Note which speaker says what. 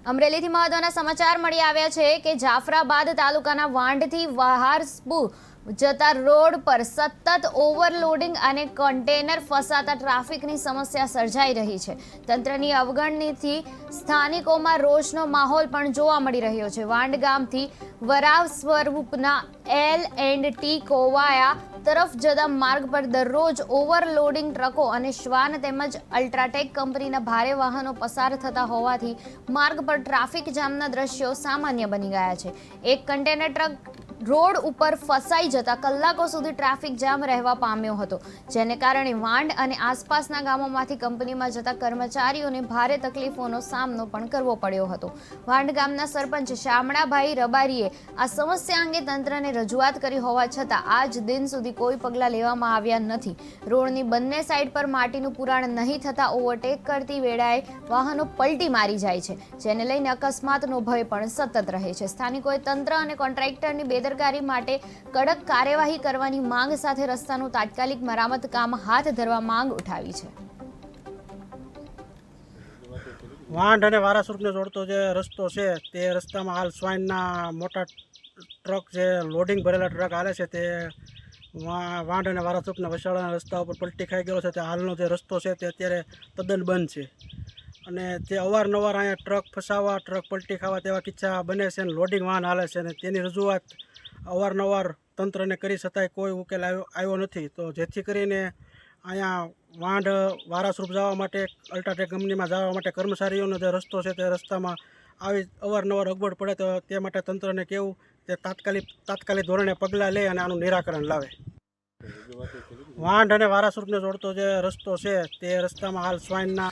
Speaker 1: અમરેલીથી મહત્વના સમાચાર મળી આવ્યા છે કે જાફરાબાદ તાલુકાના વાંઢથી વહારસપુર જતા રોડ પર સતત ઓવરલોડિંગ અને કન્ટેનર ફસાતા ટ્રાફિકની સમસ્યા સર્જાઈ રહી છે। તંત્રની અવગણનાથી સ્થાનિકોમાં રોષનો માહોલ પણ જોવા મળી રહ્યો છે। વાંઢ ગામથી વરાવ સ્વરૂપના L&T કોવાયા તરફ જતા માર્ગ પર દરરોજ ઓવરલોડિંગ ટ્રકો અને શ્વાન તેમજ અલ્ટ્રાટેક કંપનીના ભારે વાહનો પસાર થતા હોવાથી માર્ગ પર ટ્રાફિક જામના દ્રશ્યો સામાન્ય બની ગયા છે। એક કન્ટેનર ટ્રક રોડ ઉપર ફસાઈ જતા કલાકો સુધી ટ્રાફિક જામ રહેવા પામ્યો હતો, જેને કારણે વાંઢ અને આસપાસના ગામોમાંથી કંપનીમાં જતા કર્મચારીઓને ભારે તકલીફોનો સામનો પણ કરવો પડ્યો હતો। વાંઢ ગામના સરપંચ શામળાભાઈ રબારીએ આ સમસ્યા અંગે તંત્રને રજૂઆત કરી હોવા છતાં આજ દિન સુધી કોઈ પગલાં લેવામાં આવ્યા નથી। રોડની બંને સાઈડ પર માટીનું પુરાણ નહીં થતા ઓવરટેક કરતી વેળાએ વાહનો પલટી મારી જાય છે, જેને લઈને અકસ્માતનો ભય પણ સતત રહે છે। સ્થાનિકોએ તંત્ર અને કોન્ટ્રાક્ટરની બેદરકારી માટે કડક કાર્યવાહી કરવાની માંગ સાથે રસ્તાનું તાત્કાલિક મરામત કામ હાથ ધરવા માંગ ઉઠાવી છે।
Speaker 2: વાંઢ અને વારાસુરને જોડતો જે રસ્તો છે તે રસ્તામાં હાલ સ્વાઇનના મોટા ટ્રક જે લોડિંગ ભરેલા ટ્રક હાલે છે તે વાંઢ અને વારાસુરના વસાડાના રસ્તા ઉપર પલટી ખાઈ ગયો છે। તે હાલનો જે રસ્તો છે તે અત્યારે તદ્દન બંધ છે અને તે અવારનવાર અહીંયા ટ્રક ફસાવા, ટ્રક પલટી ખાવા તેવા કિસ્સા બને છે અને લોડિંગ વાહન હાલે છે અને તેની રજૂઆત અવારનવાર તંત્રને કરી છતાંય કોઈ ઉકેલ આવ્યો નથી। તો જેથી કરીને અહીંયા વાંઢ વારાસુર જવા માટે, અલ્ટ્રાટેક કંપનીમાં જવા માટે કર્મચારીઓનો જે રસ્તો છે તે રસ્તામાં આવી અવારનવાર અગવડ પડે તો તે માટે તંત્રને કહેવું તે તાત્કાલિક ધોરણે પગલાં લે અને આનું નિરાકરણ લાવે। વાંઢ અને વારાસુરને જોડતો જે રસ્તો છે તે રસ્તામાં હાલ સ્વાઇનના